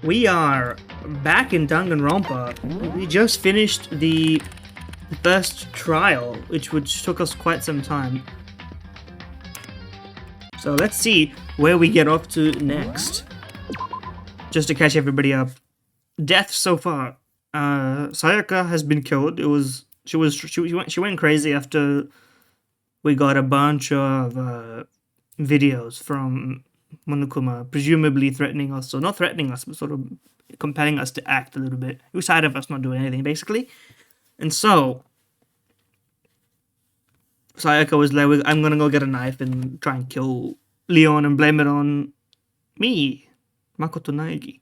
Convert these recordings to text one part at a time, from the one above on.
We are back in Danganronpa. We just finished the first trial, which took us quite some time. So let's see where we get up to next. Just to catch everybody up. Death so far. Sayaka has been killed. She went crazy after we got a bunch of videos from Monokuma, presumably threatening us, or not threatening us, but sort of compelling us to act a little bit. Outside of us not doing anything, basically. And so, Sayaka was like, I'm gonna go get a knife and try and kill Leon and blame it on me, Makoto Naegi.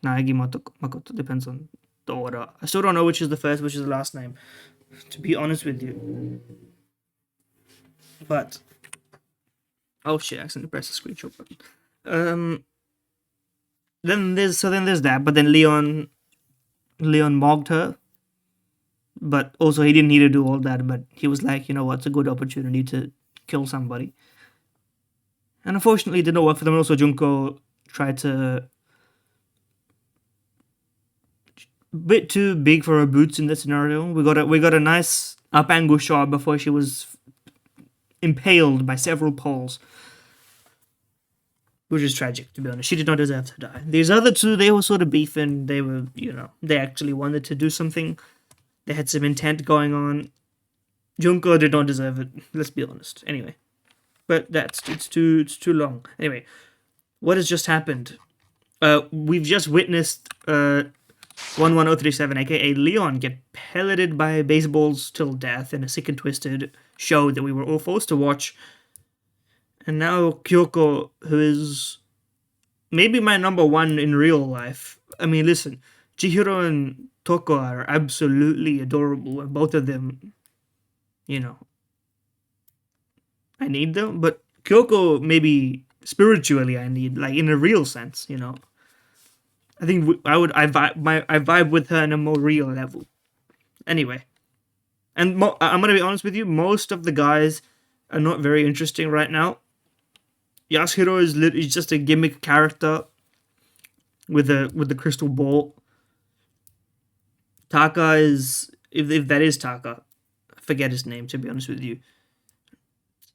Naegi Makoto, depends on the order. I still don't know which is the first, which is the last name, to be honest with you. But oh shit, I accidentally pressed the screenshot button. Then there's that, but then Leon mobbed her. But also he didn't need to do all that, but he was like, you know what, it's a good opportunity to kill somebody. And unfortunately it didn't work for them. Also Junko tried to bit too big for her boots in this scenario. We got a nice up angle shot before she was impaled by several poles, which is tragic, to be honest. She did not deserve to die. These other two, they were sort of beefing. They were, they actually wanted to do something. They had some intent going on. Junko did not deserve it. Let's be honest. Anyway, but it's too long. Anyway, what has just happened? We've just witnessed 11037, aka Leon, get pelleted by baseballs till death in a sick and twisted show that we were all forced to watch. And now Kyoko, who is maybe my number one in real life. I mean, listen, Chihiro and Toko are absolutely adorable, and both of them, I need them. But Kyoko, maybe spiritually, I need, like, in a real sense, I think I vibe with her on a more real level. Anyway, and I'm gonna be honest with you, most of the guys are not very interesting right now. Yasuhiro is just a gimmick character with the crystal ball. Taka is, if that is Taka, I forget his name, to be honest with you.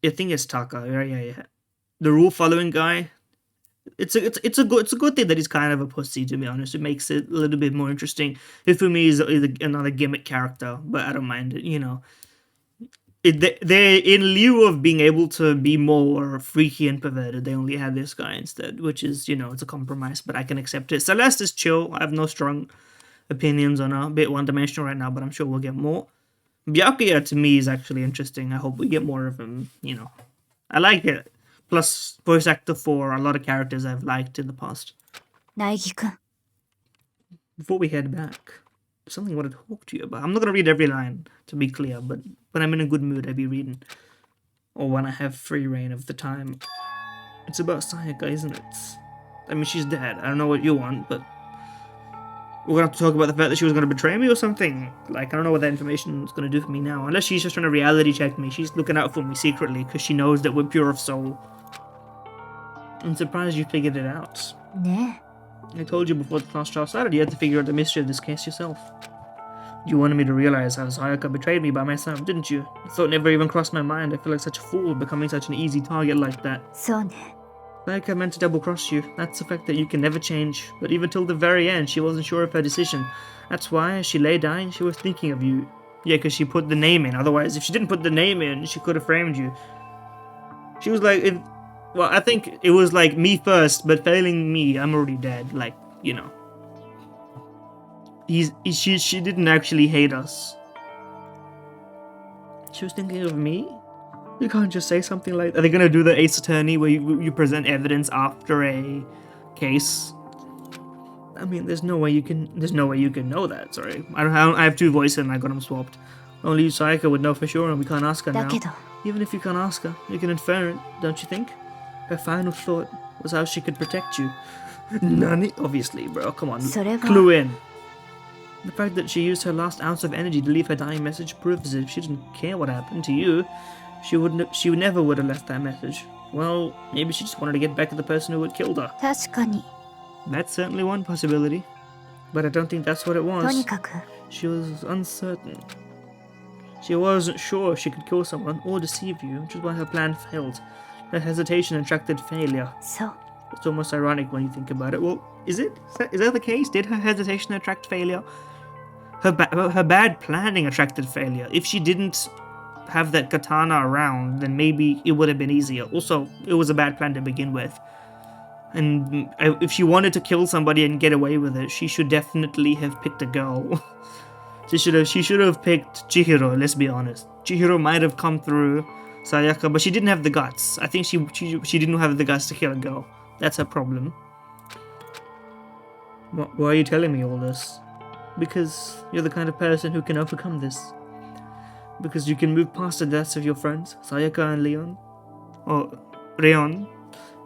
I think it's Taka. Yeah. The rule following guy. It's a good thing that he's kind of a pussy, to be honest. It makes it a little bit more interesting. Hifumi is another gimmick character, but I don't mind it. They in lieu of being able to be more freaky and perverted, they only had this guy instead, which is, it's a compromise, but I can accept it. Celeste is chill. I have no strong opinions on her. A bit one-dimensional right now, but I'm sure we'll get more. Byakuya, to me, is actually interesting. I hope we get more of him, I like it. Plus, voice actor for a lot of characters I've liked in the past. Naegi-kun. Before we head back, something I want to talk to you about. I'm not going to read every line, to be clear, but when I'm in a good mood, I be reading. Or when I have free reign of the time. It's about Sayaka, isn't it? I mean, she's dead. I don't know what you want, but we're going to have to talk about the fact that she was going to betray me or something. Like, I don't know what that information is going to do for me now. Unless she's just trying to reality check me. She's looking out for me secretly because she knows that we're pure of soul. I'm surprised you figured it out. Ne. I told you before the last trial started, you had to figure out the mystery of this case yourself. You wanted me to realize how Sayaka betrayed me by myself, didn't you? The thought never even crossed my mind. I feel like such a fool becoming such an easy target like that. So ne. Sayaka meant to double-cross you. That's a fact that you can never change. But even till the very end, she wasn't sure of her decision. That's why, as she lay dying, she was thinking of you. Yeah, because she put the name in. Otherwise, if she didn't put the name in, she could have framed you. She was like, well, I think it was like me first, but failing me, I'm already dead. Like, She didn't actually hate us. She was thinking of me? You can't just say something like... Are they going to do the Ace Attorney where you present evidence after a case? I mean, there's no way you can know that, sorry. I have two voices and I got them swapped. Only Sayaka would know for sure and we can't ask her now. Even if you can't ask her, you can infer it, don't you think? Her final thought was how she could protect you. Nani? Obviously, bro, come on. Clue in. The fact that she used her last ounce of energy to leave her dying message proves if she didn't care what happened to you, she never would have left that message. Well, maybe she just wanted to get back at the person who had killed her. 確かに。That's certainly one possibility. But I don't think that's what it と was. にかく She was uncertain. She wasn't sure she could kill someone or deceive you, which is why her plan failed. Her hesitation attracted failure. そう It's almost ironic when you think about it. Well, is it? Is that the case? Did her hesitation attract failure? Her bad planning attracted failure. If she didn't have that katana around, then maybe it would have been easier. Also, it was a bad plan to begin with. And if she wanted to kill somebody and get away with it, she should definitely have picked a girl. She should have picked Chihiro, let's be honest. Chihiro might have come through Sayaka, but she didn't have the guts. I think she didn't have the guts to kill a girl. That's her problem. Why are you telling me all this? Because you're the kind of person who can overcome this. Because you can move past the deaths of your friends, Sayaka and Leon. Or Reon.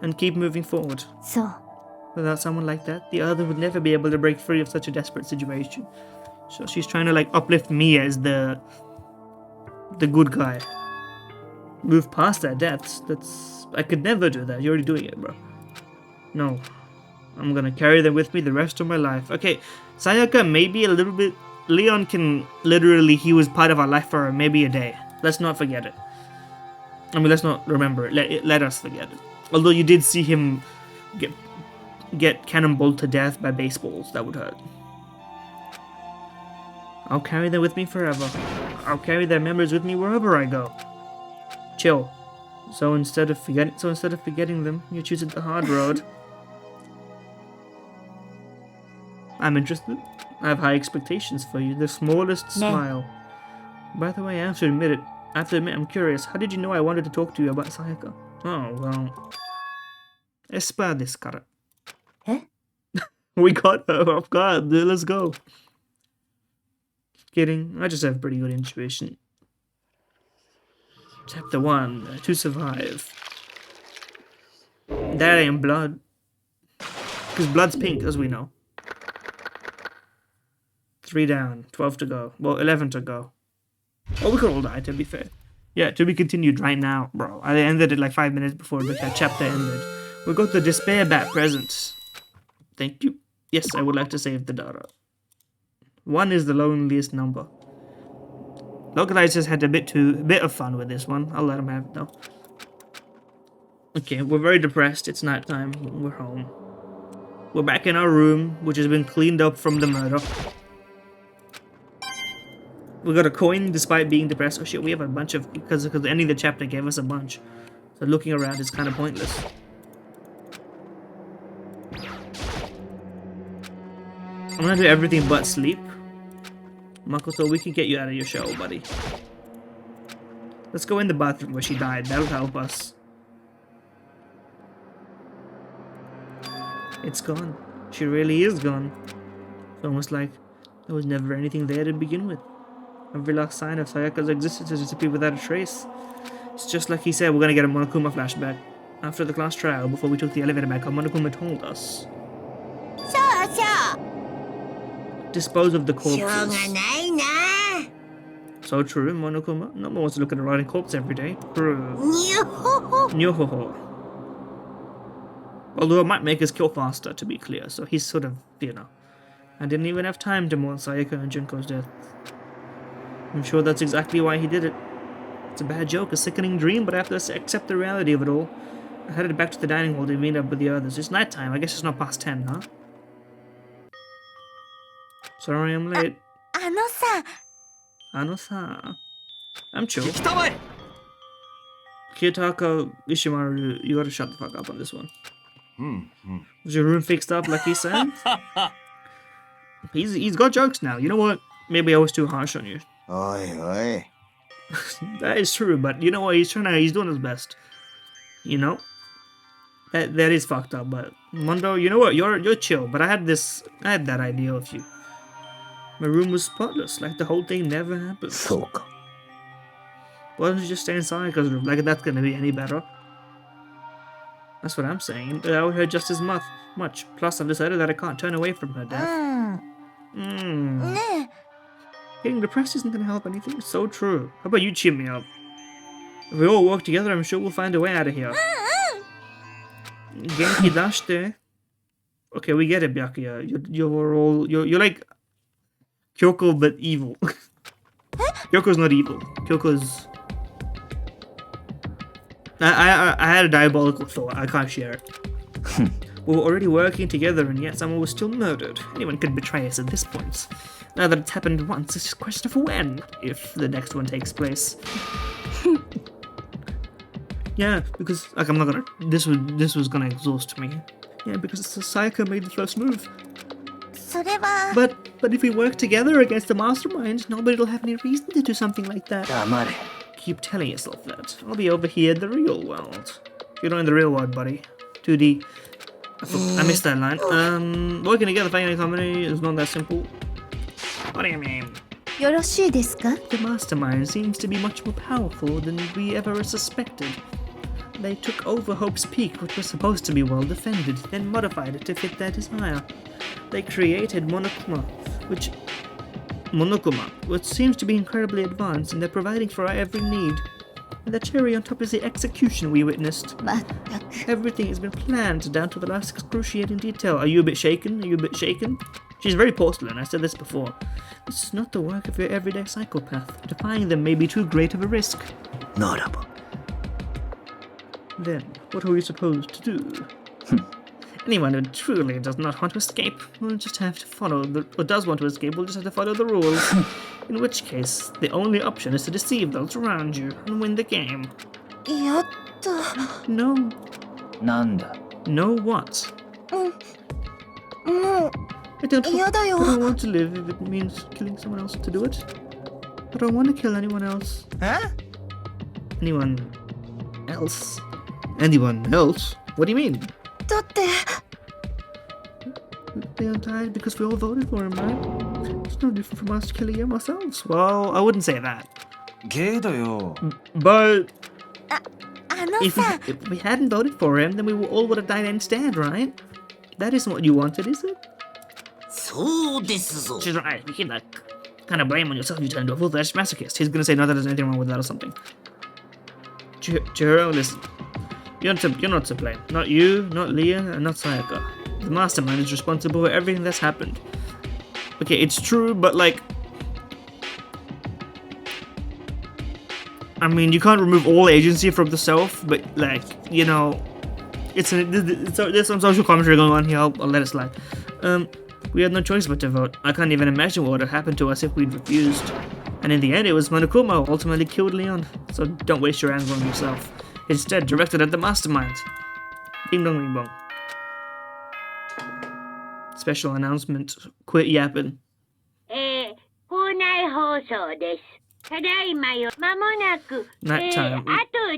And keep moving forward. そう Without someone like that, the other would never be able to break free of such a desperate situation. So she's trying to like uplift me as the good guy. Move past that deaths. I could never do that. You're already doing it, bro. No. I'm gonna carry them with me the rest of my life. Okay, Sayaka maybe a little bit. Leon can literally, he was part of our life for maybe a day. Let's not forget it. I mean, let's not remember it. Let us forget it. Although you did see him get cannonballed to death by baseballs. That would hurt. I'll carry them with me forever. I'll carry their memories with me wherever I go. Chill. So instead of forgetting them, you're choosing the hard road. I'm interested. I have high expectations for you. The smallest smile. By the way, I have to admit, I'm curious. How did you know I wanted to talk to you about Sayaka? Oh, well. Espa desu kara. Eh? We got her off guard. Let's go. Kidding. I just have pretty good intuition. Chapter 1. To survive. That ain't blood. Because blood's pink, as we know. 3 down. 12 to go. Well, 11 to go. Oh, we could all die, to be fair. Yeah, to be continued right now, bro. I ended it like 5 minutes before that chapter ended. We got the despair bat present. Thank you. Yes, I would like to save the data. 1 is the loneliest number. Localizers had a bit of fun with this one. I'll let him have it though. Okay, we're very depressed. It's nighttime. We're home. We're back in our room, which has been cleaned up from the murder. We got a coin despite being depressed. Oh shit, we have a bunch of... Because the ending of the chapter gave us a bunch. So looking around is kind of pointless. I'm gonna do everything but sleep. Makoto, we can get you out of your shell, buddy. Let's go in the bathroom where she died. That'll help us. It's gone. She really is gone. It's almost like there was never anything there to begin with. Every last sign of Sayaka's existence has disappeared without a trace. It's just like he said, we're gonna get a Monokuma flashback. After the class trial, before we took the elevator back, Monokuma told us. Dispose of the corpses. So true, Monokuma. No one wants to look at a rotting corpse every day. Nyohoho. Although it might make us kill faster, to be clear, so he's sort of, you know. I didn't even have time to mourn Sayaka and Junko's death. I'm sure that's exactly why he did it. It's a bad joke, a sickening dream, but I have to accept the reality of it all. I headed back to the dining hall to meet up with the others. It's nighttime, I guess it's not past 10, huh? Sorry I'm late. あのさ Ano-sa. I'm chill. Kiyotaka Ishimaru, you gotta shut the fuck up on this one. Was your room fixed up like he said? He's got jokes now. You know what? Maybe I was too harsh on you. Oi. That is true, but you know what? He's doing his best. You know? That is fucked up, but Mondo, you know what? You're chill, but I had that idea of you. My room was spotless, like the whole thing never happened. Soka. Why don't you just stay inside? Because like that's gonna be any better. That's what I'm saying. I would hurt just as much. Plus, I've decided that I can't turn away from her death. Getting depressed isn't gonna help anything. It's so true. How about you cheer me up? If we all work together, I'm sure we'll find a way out of here. Genki dashite. Okay, we get it, Byakuya. You're like Kyoko but evil. Kyoko's not evil. Kyoko's. I had a diabolical thought. I can't share it. We were already working together, and yet someone was still murdered. Anyone could betray us at this point. Now that it's happened once, it's just a question of when, if the next one takes place. Yeah, because like I'm not gonna. This was gonna exhaust me. Yeah, because Sayaka made the first move. それは But if we work together against the mastermind, nobody will have any reason to do something like that. 黙れ Keep telling yourself that. I'll be over here in the real world. You're not in the real world, buddy. 2D. I missed that line. Working together fighting a company is not that simple. What do you mean? よろしいですか The mastermind seems to be much more powerful than we ever suspected. They took over Hope's Peak, which was supposed to be well defended, then modified it to fit their desire. They created Monokuma, which seems to be incredibly advanced, and they're providing for our every need. And the cherry on top is the execution we witnessed. まったく Everything has been planned down to the last excruciating detail. Are you a bit shaken? Are you a bit shaken? She's very porcelain, I said this before. This is not the work of your everyday psychopath. Defying them may be too great of a risk. ならば Then, what are we supposed to do? Anyone who truly does not want to escape will just have to follow or does want to escape will just have to follow the rules. In which case, the only option is to deceive those around you and win the game. やっと No. なんだ No what? もう I don't, Yeah, I don't want to live if it means killing someone else to do it. I don't want to kill anyone else. Anyone else? Anyone else? What do you mean? だって They died because we all voted for him, right? It's no different from us killing him ourselves. Well, I wouldn't say that. ゲイだよ But あの if さ we hadn't voted for him, then we all would have died instead, right? That isn't what you wanted, is it? そうですぞ。 She's right. You keep that kind of blame on yourself. You turn into a full-fledged masochist. He's gonna say, no, there's anything wrong with that or something. Chihiro, listen. You're not to blame. Not you, not Leah, and not Sayaka. The mastermind is responsible for everything that's happened. Okay, it's true, but like... I mean, you can't remove all agency from the self, but like, you know... There's some social commentary going on here, I'll let it slide. We had no choice but to vote. I can't even imagine what would have happened to us if we'd refused. And in the end, it was Monokuma who ultimately killed Leon. So don't waste your anger on yourself. Instead, direct it at the mastermind. Ding dong ding bong. Special announcement. Quit yapping. 校内放送です。ただいまよ、まもなく、 Night time. 後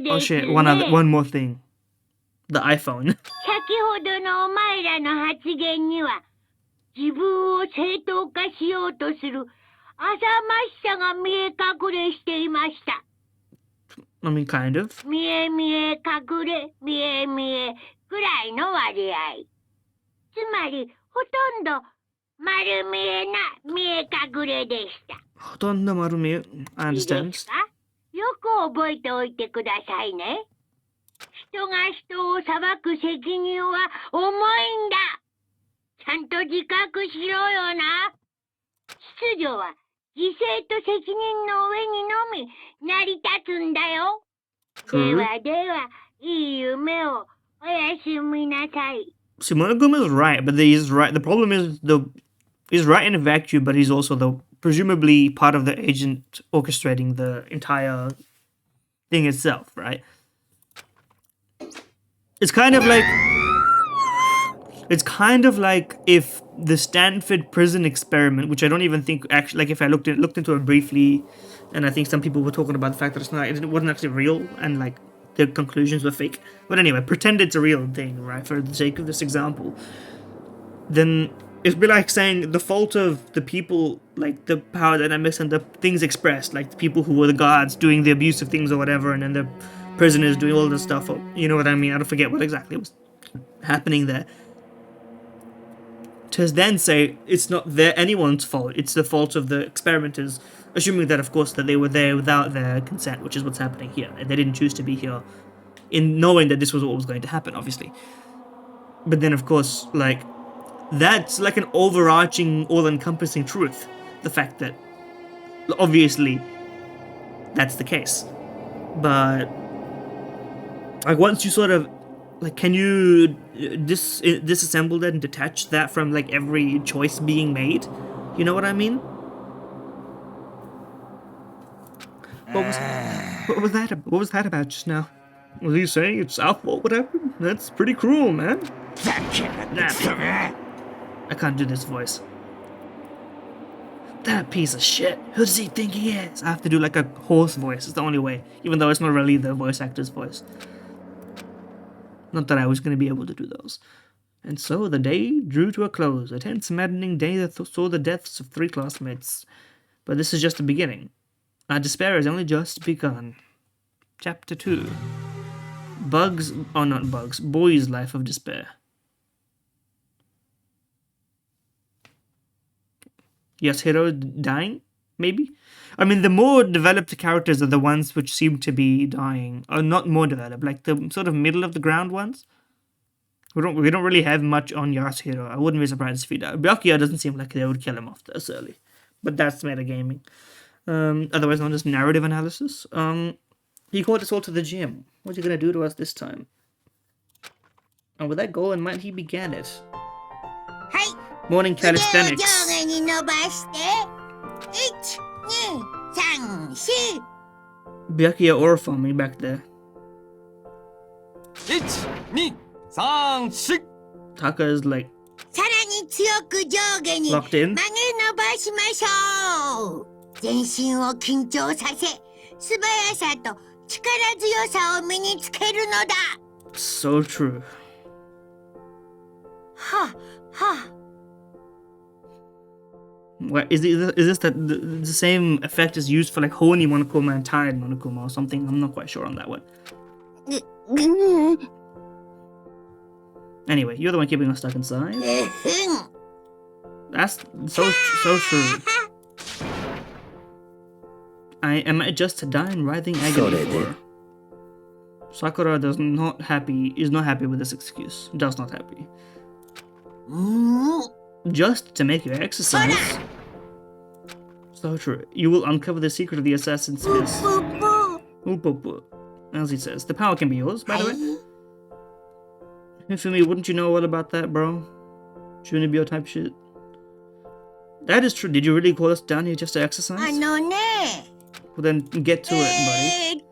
で Oh すね。 shit, one more thing. The iPhone. 先ほどのお前らの発言には、自分を正当化しようとする浅ましさが見え隠れしていました。 I mean, kind of. 見え隠れ、見えくらいの割合。つまり、ほとんど丸見えな見え隠れでした。 Hotondo marumi. I いいで understand. すか？よく覚えておいてくださいね。人が人を裁く責任は重いんだ。ちゃんと自覚しろよな。秩序は犠牲と責任の上にのみ成り立つんだよ。ではでは、いい夢をおやすみなさい。 See, Monoguma is right, but he's right. The problem is he's right in a vacuum, but he's also presumably part of the agent orchestrating the entire thing itself, right? It's kind of like if the Stanford prison experiment, which I don't even think actually, like if I looked into it briefly, and I think some people were talking about the fact that it wasn't actually real, and like the conclusions were fake. But anyway, pretend it's a real thing, right? For the sake of this example, then it'd be like saying the fault of the people, like the power dynamics and the things expressed, like the people who were the guards doing the abusive things or whatever, and then the prisoners doing all this stuff. Or, you know what I mean? I don't forget what exactly was happening there. To then say it's not anyone's fault, it's the fault of the experimenters, assuming that, of course, that they were there without their consent, which is what's happening here. They didn't choose to be here, in knowing that this was what was going to happen, obviously. But then, of course, like, that's like an overarching, all-encompassing truth. The fact that, obviously, that's the case. But, like, once you sort of, like, can you disassemble that and detach that from, like, every choice being made? You know what I mean? What was that about just now? Was he saying it's our fault what happened? That's pretty cruel, man. I can't do this voice. That piece of shit. Who does he think he is? I have to do like a horse voice. It's the only way. Even though it's not really the voice actor's voice. Not that I was going to be able to do those. And so the day drew to a close. A tense, maddening day that saw the deaths of 3 classmates. But this is just the beginning. Our despair has only just begun. Chapter 2. Bugs, or not Bugs, Boy's Life of Despair. Yasuhiro dying? Maybe? I mean, the more developed characters are the ones which seem to be dying. Or not more developed, like the sort of middle of the ground ones. We don't really have much on Yasuhiro. I wouldn't be surprised if he died. Byakuya doesn't seem like they would kill him off this early. But that's metagaming. Otherwise known as narrative analysis. He called us all to the gym. What's he gonna do to us this time? And with that goal in mind, he began it. Morning calisthenics. Byakuya aura farming back there. 1、2、3、4 Taka is like さらに強く上下に locked in. 曲げ伸ばしましょう。全身を緊張させ、素早さと力強さを身につけるのだ。 So true. は、は。 What is this that the same effect is used for like Honi Monokuma and Tired Monokuma or something? I'm not quite sure on that one. Anyway, you're the one keeping us stuck inside. That's so true. Am I just to die in writhing agony for her? Sakura is not happy with this excuse. Just not happy. Just to make you exercise. So true. You will uncover the secret of the assassin's fist. As he says, the power can be yours, by the way. Hifumi, wouldn't you know all about that, bro? Junibyo type shit. That is true. Did you really call us down here just to exercise? Well, then get to it, buddy.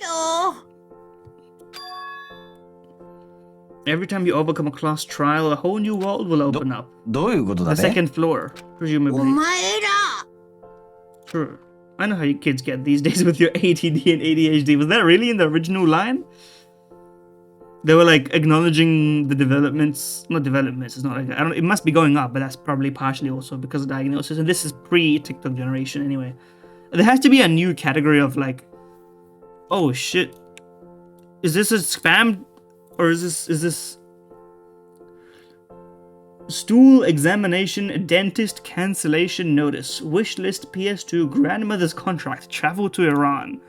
Every time you overcome a class trial, a whole new world will open up. どういうことだ The ね second floor, presumably. お前ら。 True. I know how you kids get these days with your ADD and ADHD. Was that really in the original line? They were like acknowledging the developments. Not developments, it's not like, I don't. It must be going up, but that's probably partially also because of diagnosis. And this is pre-TikTok generation anyway. There has to be a new category of like, oh shit. Is this a spam? Or is this stool examination, dentist cancellation notice, wish list PS2, grandmother's contract, travel to Iran.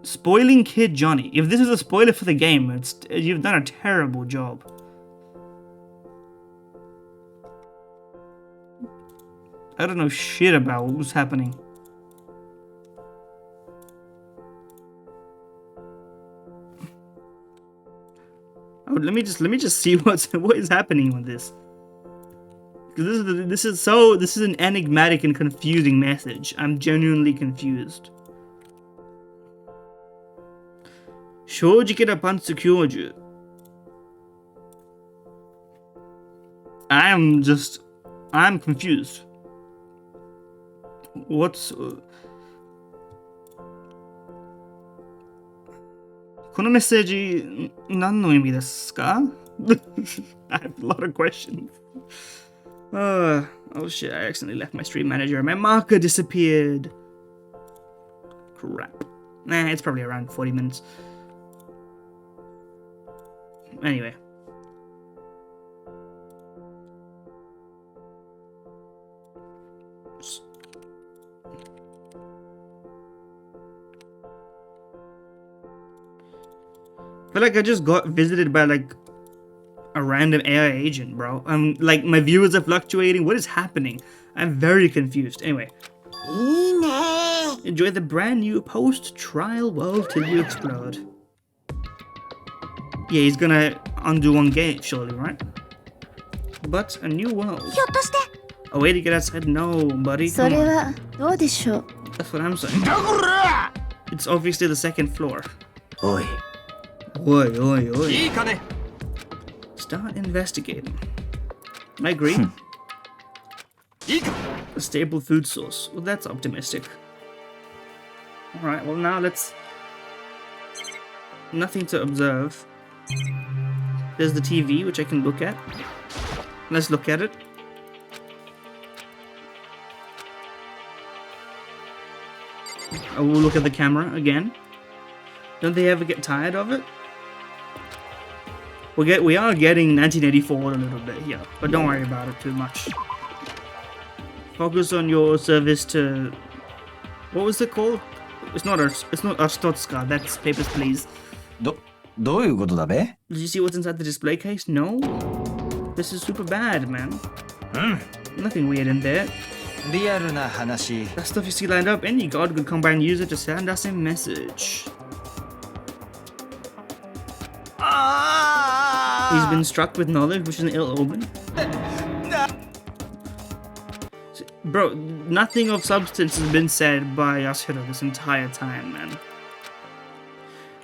Spoiling kid Johnny. If this is a spoiler for the game, you've done a terrible job. I don't know shit about what's happening. Let me just see what is happening with this. This is an enigmatic and confusing message. I'm genuinely confused. Shojikira Pantsu Kyoju. I'm confused. What's このメッセージ何の意味ですか? I have a lot of questions. Oh shit, I accidentally left my stream manager. My marker disappeared. Crap. Nah, it's probably around 40 minutes. Anyway. I feel like I just got visited by like random AI agent, bro. Like, my viewers are fluctuating. What is happening? I'm very confused. Anyway. いいね Enjoy the brand new post-trial world till you explode. Yeah, he's gonna undo one game, surely, right? But a new world. ひょっとして A way to get outside? No, buddy. そ Come れ on. はどうでしょう That's what I'm saying. It's obviously the second floor. おい Oi, oi, oi. いいかね Start investigating. I agree. いいか A stable food source. Well, that's optimistic. Alright, well now let's... Nothing to observe. There's the TV, which I can look at. Let's look at it. I will look at the camera again. Don't they ever get tired of it? We are getting 1984 a little bit here, but don't worry about it too much. Focus on your service to... What was it called? It's not Arstotska, that's Papers, Please. どういうことだべ Did you see what's inside the display case? No? This is super bad, man. Nothing weird in there. リアルな話 That stuff you see lined up, any god could come by and use it to send us a message. He's been struck with knowledge, which is an ill omen. Bro, nothing of substance has been said by Yasuhiro this entire time, man.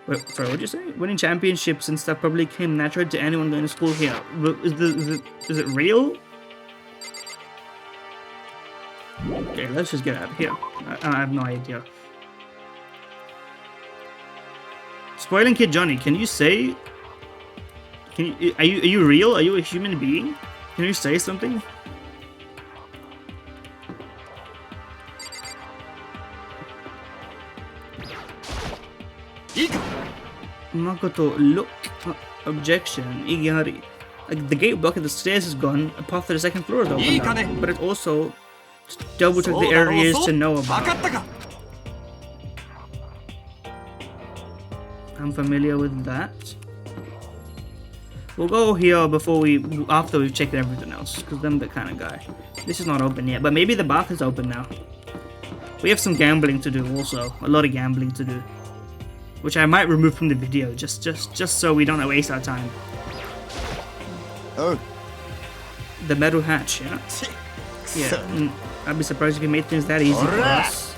Wait, sorry, what'd you say? Winning championships and stuff probably came natural to anyone going to school here. Is it real? Okay, let's just get out of here. I have no idea. Spoiling Kid Johnny, can you say... Are you real? Are you a human being? Can you say something? Makoto, look. Objection. Igihari. Like, the gate blocking the stairs is gone. A path to the second floor is open now, but it also double check the areas to know 分か about. ったか I'm familiar with that. We'll go here after we've checked everything else, because I'm the kind of guy. This is not open yet, but maybe the bath is open now. We have some gambling to do also. A lot of gambling to do. Which I might remove from the video, just so we don't waste our time. Oh. The metal hatch, yeah? Yeah, I'd be surprised if you made things that easy for us.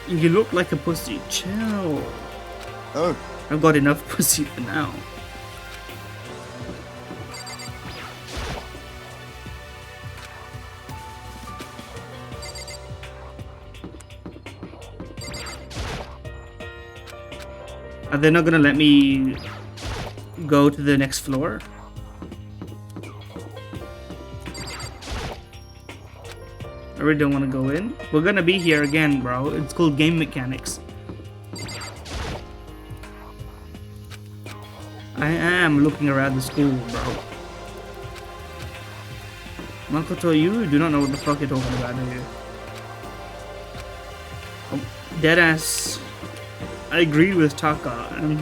You look like a pussy. Chill. Oh. I've got enough pussy for now. Are they not gonna let me go to the next floor? I really don't want to go in. We're gonna be here again, bro. It's called game mechanics. I am looking around the school, bro. Makoto, you do not know what the fuck you're talking about, do you? Oh, deadass. I agreed with Taka, and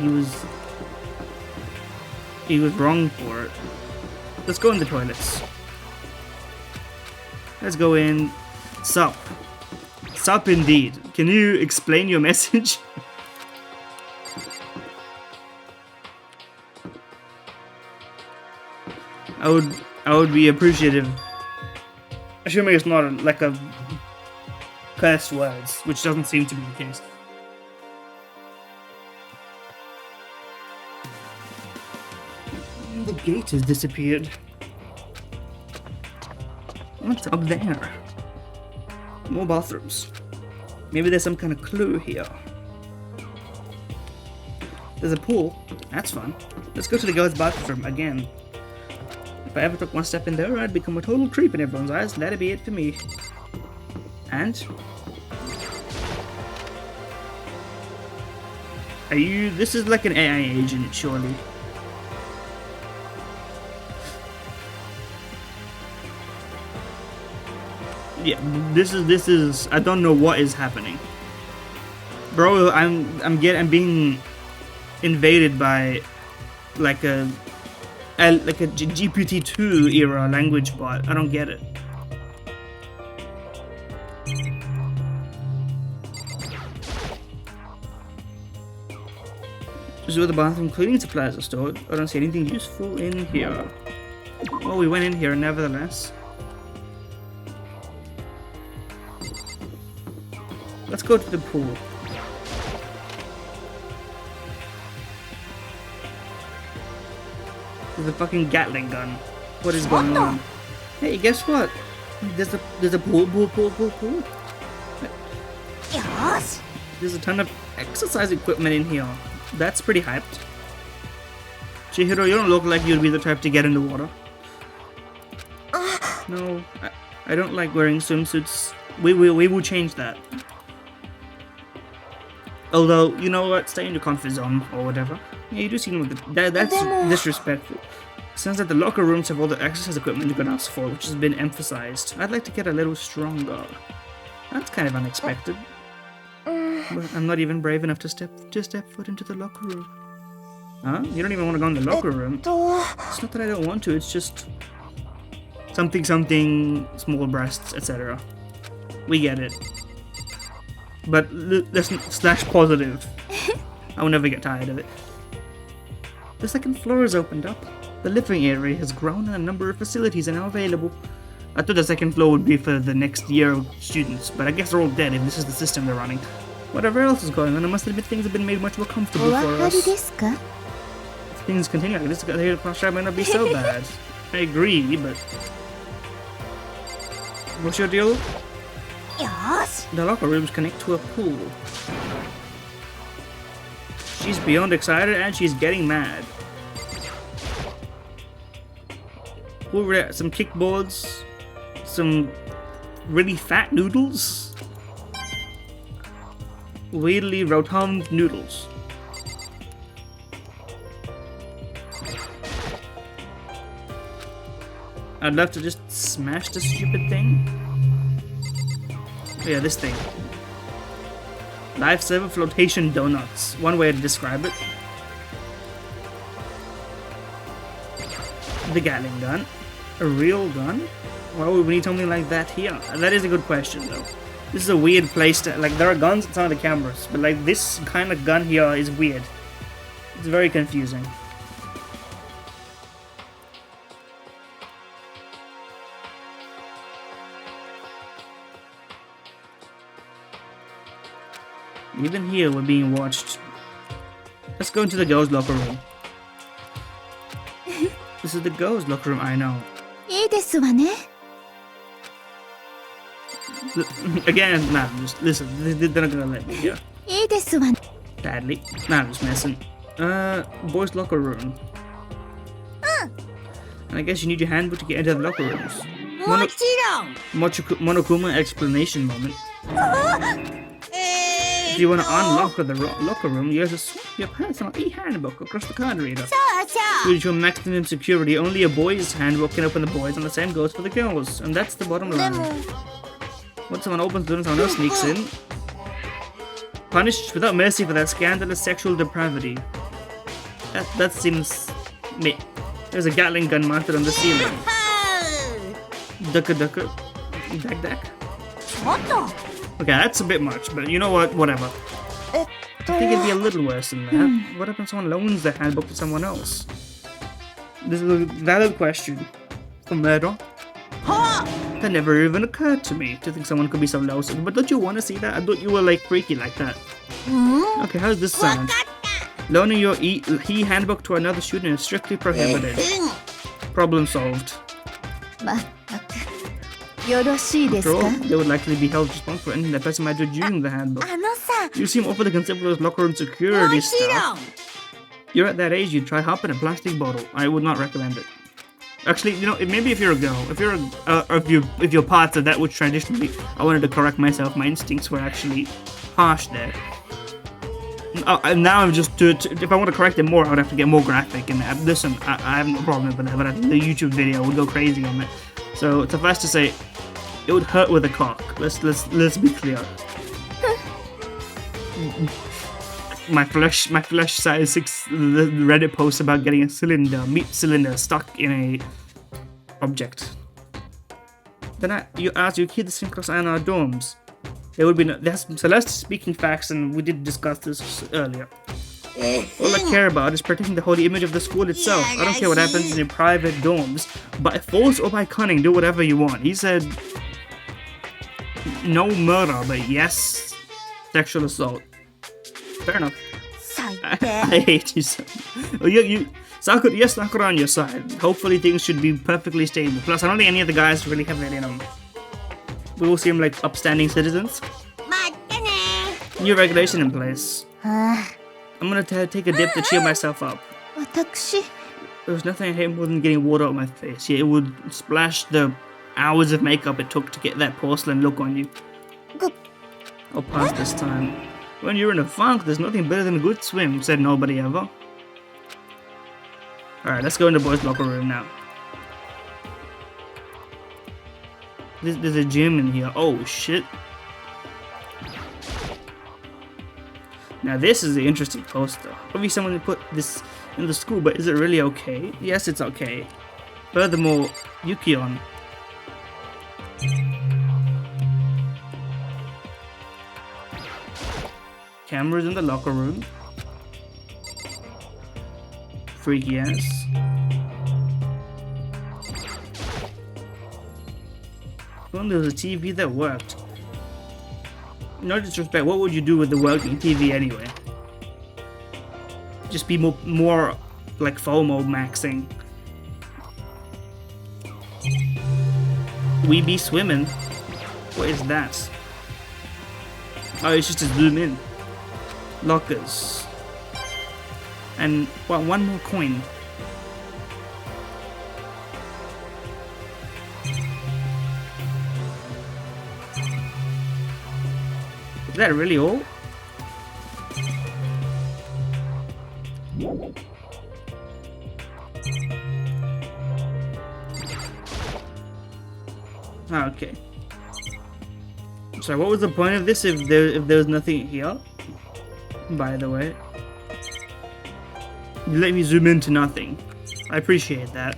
he was wrong for it. Let's go in the toilets. Let's go in. Sup. Sup indeed. Can you explain your message? I would be appreciative. Assuming it's not like a curse words, which doesn't seem to be the case. The gate has disappeared. What's up there? More bathrooms. Maybe there's some kind of clue here. There's a pool. That's fun. Let's go to the girls' bathroom again. If I ever took one step in there, I'd become a total creep in everyone's eyes. That'd be it for me. And? Are you... This is like an AI agent, surely. Yeah, this is I don't know what is happening. Bro, I'm being invaded by like a like a GPT-2 era language bot. I don't get it. This is where the bathroom cleaning supplies are stored. I don't see anything useful in here. Oh, we went in here nevertheless. Let's go to the pool. There's a fucking Gatling gun. What is going on? Hey, guess what? There's a pool. よし There's a ton of exercise equipment in here. That's pretty hyped. Chihiro, you don't look like you'd be the type to get in the water. No, I don't like wearing swimsuits. We will change that. Although, you know what? Stay in your comfort zone or whatever. Yeah, you do seem like that's disrespectful. Sounds like the locker rooms have all the exercise equipment you can ask for, which has been emphasized. I'd like to get a little stronger. That's kind of unexpected. But I'm not even brave enough to step foot into the locker room. Huh? You don't even want to go in the locker room? It's not that I don't want to, it's just... something, small breasts, etc. We get it. But let's slash positive. I will never get tired of it. The second floor has opened up. The living area has grown and a number of facilities are now available. I thought the second floor would be for the next year of students, but I guess they're all dead if this is the system they're running. Whatever else is going on, I must admit things have been made much more comfortable for お分かり us. ですか If things continue like this, the hair cross might not be so bad. I agree, but... What's your deal? よし The locker rooms connect to a pool. She's beyond excited and she's getting mad. Over there, some kickboards, some really fat noodles, weirdly rotund noodles. I'd love to just smash this stupid thing. Oh yeah, this thing. Lifesaver flotation donuts. One way to describe it. The Gatling gun. A real gun? Why would we need something like that here? That is a good question though. This is a weird place to, like, there are guns in some of the cameras, but like this kind of gun here is weird. It's very confusing. Even here, we're being watched. Let's go into the girls' locker room. This is the girls' locker room, I know. いいですわね Again, nah, just listen. They're not gonna let me here. いいですわね Badly. Nah, I'm just messing. Boys' locker room. And I guess you need your handbook to get into the locker rooms. もちろん Monokuma explanation moment. If you want to unlock the locker room, you have to swap your personal e-handbook across the card reader. そうそう To ensure maximum security, only a boy's handbook can open the boys, and the same goes for the girls. And that's the bottom で line. も Once someone opens the door and someone else sneaks in, punished without mercy for that scandalous sexual depravity. That seems... meh. There's a Gatling gun mounted on the ceiling. Ducka ducka. Dak dak. ちょっと Okay, that's a bit much, but you know what? Whatever. えっと I think it'd be a little worse than that. What if someone loans the handbook to someone else? This is a valid question. For murder? That never even occurred to me to think someone could be so lousy. But don't you want to see that? I thought you were like freaky like that. Okay, how's this sound? Loaning your e-handbook to another student is strictly prohibited. Problem solved. まったくよろしいです After か all, they would likely be held responsible for anything that person might do using the handbook. あのさ You seem awfully concerned with those locker room も security ちろ stuff. ん You're at that age, you'd try hopping a plastic bottle. I would not recommend it. Actually, you know, maybe if you're a girl, if you're parts of that which traditionally, I wanted to correct myself. My instincts were actually harsh there. And now I'm just if I want to correct it more, I would have to get more graphic. And listen, I have no problem with that, but the YouTube video would go crazy on it. So suffice to say, it would hurt with a cock. Let's be clear. my flesh size 6 the Reddit post about getting a meat cylinder stuck in a object. Then you asked you keep the same class in our dorms. There would be no, that's Celeste speaking facts, and we did discuss this earlier. All I care about is protecting the holy image of the school itself. I don't care what happens in your private dorms. By force or by cunning, do whatever you want. He said no murder, but yes sexual assault. Fair enough. I hate you so. Oh, Sakura, Sakura on your side. Hopefully things should be perfectly stable. Plus, I don't think any of the guys really have it in them. We all seem like upstanding citizens. New regulation in place. I'm gonna take a dip to cheer myself up. 私 There was nothing I hate more than getting water on my face. Yeah, it would splash the hours of makeup it took to get that porcelain look on you. I'll pass this time. When you're in a funk, there's nothing better than a good swim, said nobody ever. Alright, let's go in the boys' locker room now. There's a gym in here. Oh, shit. Now this is the interesting poster. Probably someone put this in the school, but is it really okay? Yes, it's okay. Furthermore, Yukion. Cameras in the locker room. Freaky ass. Well, there was a TV that worked. No disrespect, what would you do with the working TV anyway? Just be more like FOMO maxing. We be swimming. What is that? Oh, it's just to zoom in. Lockers. And well, one more coin. Is that really all? Okay. So what was the point of this if there was nothing here? By the way. You let me zoom into nothing. I appreciate that.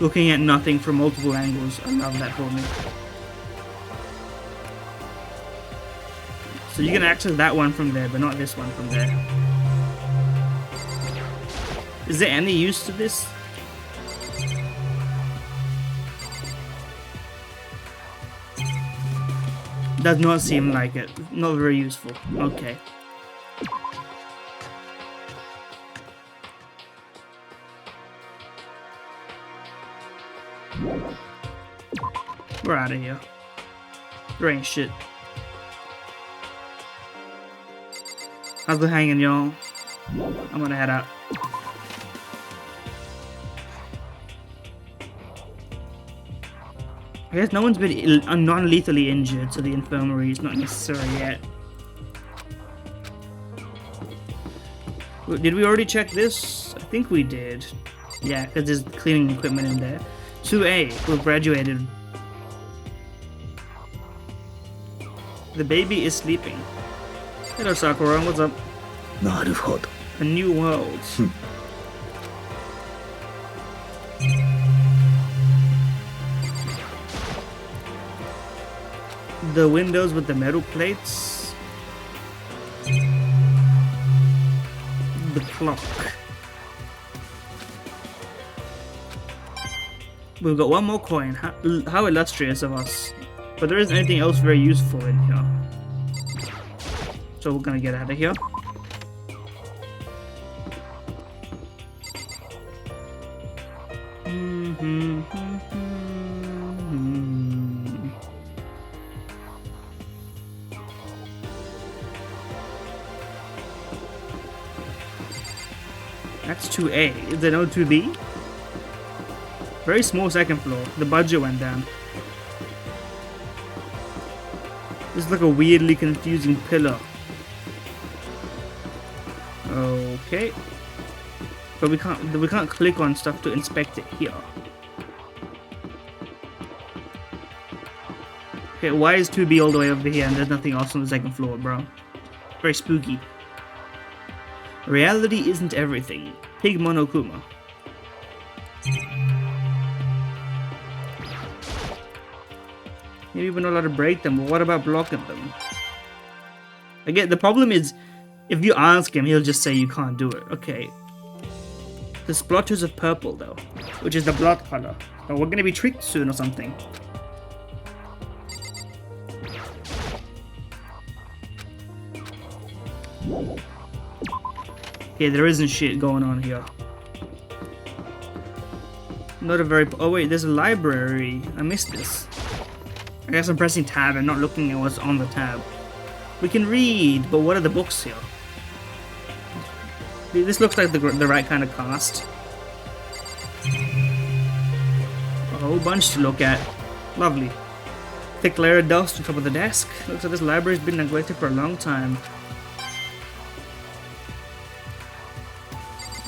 Looking at nothing from multiple angles. I love that for me. So you can access that one from there, but not this one from there. Is there any use to this? Does not seem like it. Not very useful. Okay. We're out of here. There ain't shit. How's it hanging, y'all? I'm gonna head out. I guess no one's been non-lethally injured, so the infirmary is not necessary yet. Did we already check this? I think we did. Yeah, because there's cleaning equipment in there. 2A, who graduated. The baby is sleeping. Hello, Sakura. What's up? なるほど。 A new world. The windows with the metal plates. The clock. We've got one more coin. How illustrious of us. But there isn't anything else very useful in here. So we're gonna get out of here. That's 2A. Is there no 2B? Very small second floor. The budget went down. This is like a weirdly confusing pillar. Okay. But we can't click on stuff to inspect it here. Okay, why is 2B all the way over here and there's nothing else on the second floor, bro? Very spooky. Reality isn't everything. Pig Monokuma. Maybe we're not allowed to break them, but what about blocking them? Again, the problem is, if you ask him, he'll just say you can't do it. Okay. The splotches of purple, though, which is the blood color. Oh, we're gonna be tricked soon or something. Okay, there isn't shit going on here. Not a very... Oh wait, there's a library. I missed this. I guess I'm pressing tab and not looking at what's on the tab. We can read, but what are the books here? This looks like the right kind of cast. A whole bunch to look at. Lovely. Thick layer of dust on top of the desk. Looks like this library's been neglected for a long time.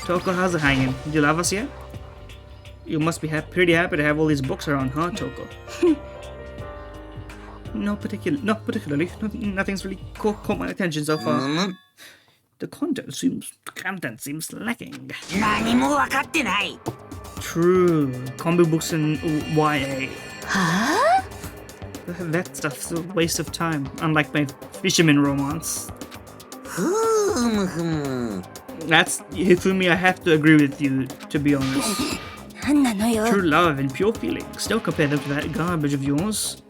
Toko, how's it hanging? Did you love us yet? You must be pretty happy to have all these books around, huh, Toko? Not particularly. Nothing's really caught my attention so far. The content seems lacking. 何も分かってない。 True. Comic books and YA. Huh? That stuff's a waste of time. Unlike my fisherman romance. ふむふむ。 That's Hifumi. I have to agree with you, to be honest. なんなのよ。 True love and pure feelings. Don't compare them to that garbage of yours.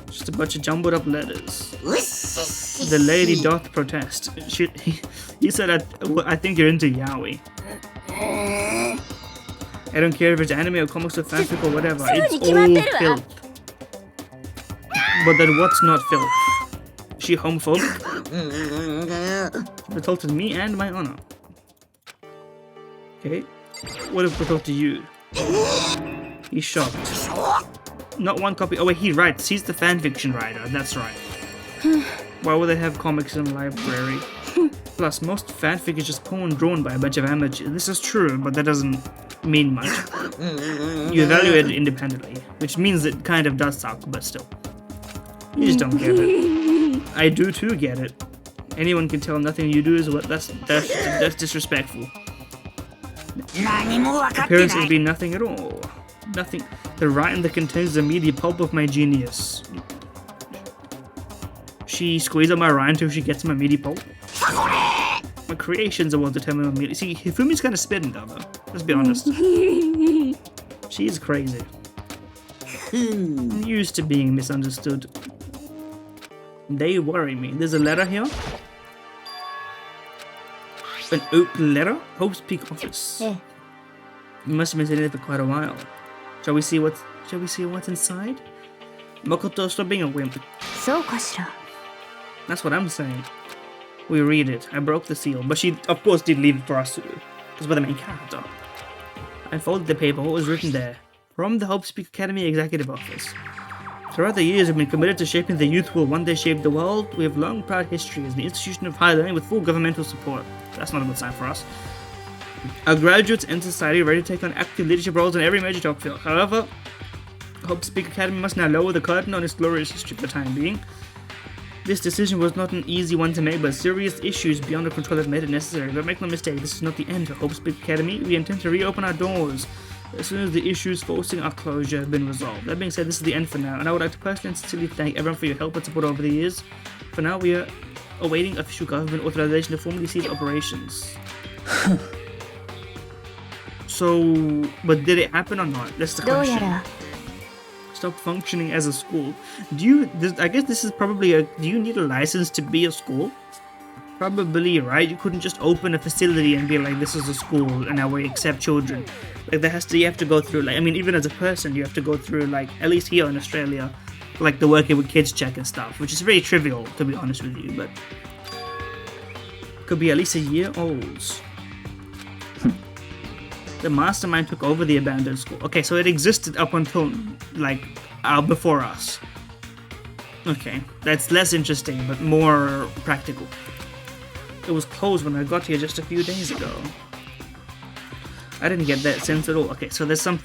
Just a bunch of jumbled up letters. うっしっしっ The lady doth protest. He said, I think you're into yaoi. I don't care if it's anime or comics or fanfic or whatever. It's all filth. But then what's not filth? Is she homophobic? She insulted me and my honor. Okay. What if we talk to you? He's shocked. Not one copy. Oh wait, he writes. He's the fanfiction writer. That's right. Why would they have comics in a library? Plus, most fanfic is just porn drawn by a bunch of amateurs. This is true, but that doesn't mean much. You evaluate it independently, which means it kind of does suck, but still. You just don't get it. I do too get it. Anyone can tell nothing you do is what. That's disrespectful. 何も分かって Appearances ない be nothing at all. Nothing. The writing that contains the meaty pulp of my genius. She squeezes out my rind until she gets my meaty pulp. My creations are what determine my meaty. See, Hifumi's kind of spitting though. Let's be honest. She's crazy. I'm used to being misunderstood. They worry me. There's a letter here. An open letter? Hope's Peak office. Eh. You must have been sitting there for quite a while. Shall we see what's inside? Makoto, stop being a wimp. そうかしら。 That's what I'm saying. We read it. I broke the seal, but she, of course, did leave it for us to do. Because we're the main character. I folded the paper. What was written there? From the Hope Speak Academy Executive Office. Throughout the years, we've been committed to shaping the youth who will one day shape the world. We have long proud history as the institution of higher learning with full governmental support. That's not a good sign for us. Our graduates enter society ready to take on active leadership roles in every major job field. However, Hope Speak Academy must now lower the curtain on its glorious history for the time being. This decision was not an easy one to make, but serious issues beyond our control have made it necessary. But make no mistake, this is not the end of Hope Speak Academy. We intend to reopen our doors as soon as the issues forcing our closure have been resolved. That being said, this is the end for now, and I would like to personally and sincerely thank everyone for your help and support over the years. For now, we are awaiting official government authorization to formally cease operations. So, but did it happen or not? That's the どう question. やら Stop functioning as a school. I guess this is probably do you need a license to be a school? Probably, right? You couldn't just open a facility and be like, this is a school and now we accept children. Like you have to go through, like, I mean, even as a person, you have to go through, like, at least here in Australia, like the working with kids check and stuff, which is very trivial, to be honest with you, but could be at least a year old. The mastermind took over the abandoned school. Okay, so it existed up until, like, before us. Okay, that's less interesting, but more practical. It was closed when I got here just a few days ago. I didn't get that sense at all. Okay, so there's some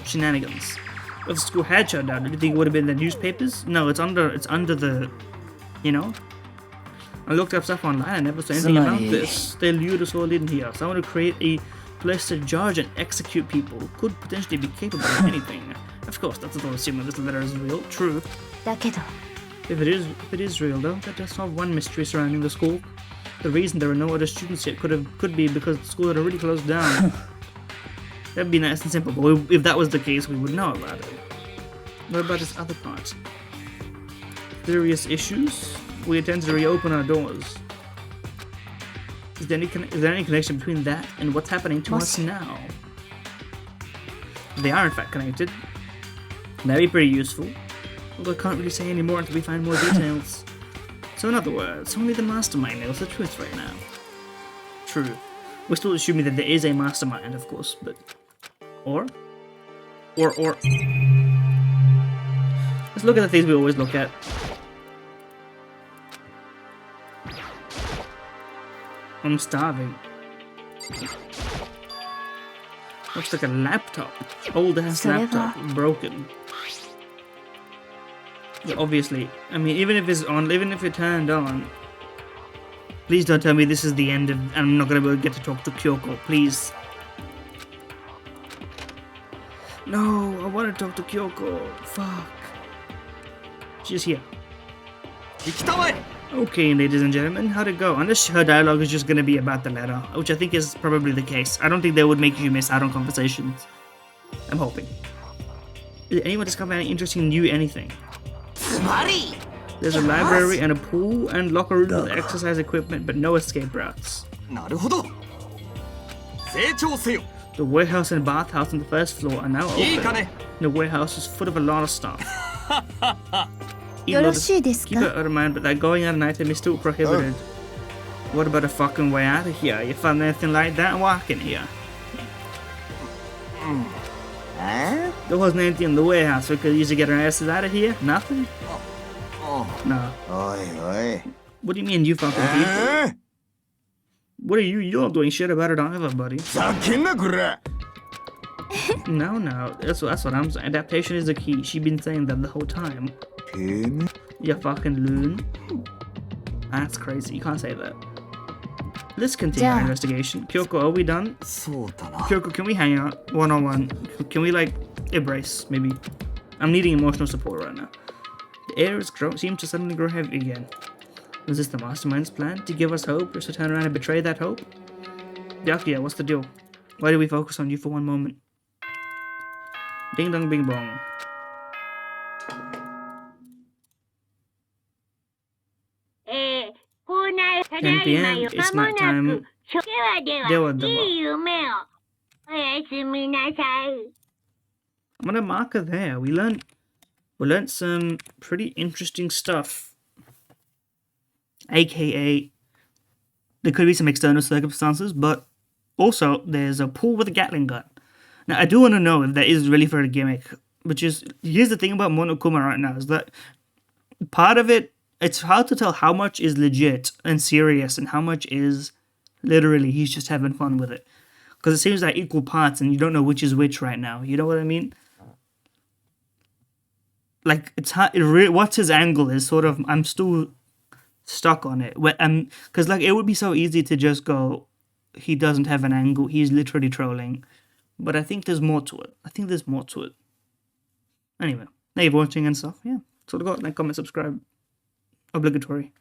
shenanigans. if the school had shut down, do you think it would have been in the newspapers? No, it's under the, you know. I looked up stuff online. I never saw anything about this. They lured us all in here. Someone to create a place to judge and execute people who could potentially be capable of anything. Of course, that's not assuming this letter is real. True. だけど If it is real though, that does solve one mystery surrounding the school. The reason there are no other students yet could be because the school had already closed down. That'd be nice and simple, but if that was the case, we would know about it. What about this other part? Serious issues? We intend to reopen our doors. Is there any connection between that and what's happening to us now? They are in fact connected. That'd be pretty useful. Although I can't really say any more until we find more details. So in other words, only the mastermind knows the truth right now. True. We're still assuming that there is a mastermind, of course, but... Or? Let's look at the things we always look at. I'm starving. Looks like a laptop. Old ass laptop. Broken. But obviously, I mean, even if it's on, even if it turned on, please don't tell me this is the end of, and I'm not gonna be able to get to talk to Kyoko, please. No, I want to talk to Kyoko. Fuck. She's here. Okay, ladies and gentlemen, how'd it go? Unless her dialogue is just gonna be about the letter, which I think is probably the case. I don't think they would make you miss out on conversations. I'm hoping. Did anyone discover any interesting new anything? There's a library and a pool and locker room with exercise equipment, but no escape routes. なるほど。成長せよ。 The warehouse and bathhouse on the first floor are now いいか open. ね。 The warehouse is full of a lot of stuff. よ Even though ろしいです keep か it out of mind, but that going out at night is still prohibited. What about a fucking way out of here? You found anything like that walking here? There wasn't anything in the warehouse we could use to get our asses out of here? Nothing? No. What do you mean you fucking people? What are you? You're not doing shit about it either, buddy. ざけんなこら No, that's what I'm saying. Adaptation is the key. She's been saying that the whole time. You fucking loon. That's crazy. You can't say that. Let's continue our Yeah. investigation. Kyoko, are we done? そうだな Kyoko, can we hang out one-on-one? Can we, like, embrace, maybe? I'm needing emotional support right now. The air seems to suddenly grow heavy again. Was this the mastermind's plan? To give us hope, just to turn around and betray that hope? Yakuya, what's the deal? Why do we focus on you for one moment? Ding dong bing bong. Eh, 10 p.m. It's night time. では、では。いい夢を。おやすみなさい。 I'm gonna mark her there. We learned some pretty interesting stuff. AKA, there could be some external circumstances, but also there's a pool with a Gatling gun. Now, I do want to know if that is really for a gimmick, which is, here's the thing about Monokuma right now, is that part of it, it's hard to tell how much is legit and serious and how much is literally he's just having fun with it. Because it seems like equal parts and you don't know which is which right now. You know what I mean? Like, it's hard, what's his angle is sort of, I'm still stuck on it. Because, like, it would be so easy to just go, he doesn't have an angle, he's literally trolling. But I think there's more to it. Anyway, thank you for watching and stuff. Yeah, that's all I got. Like, comment, subscribe. Obligatory.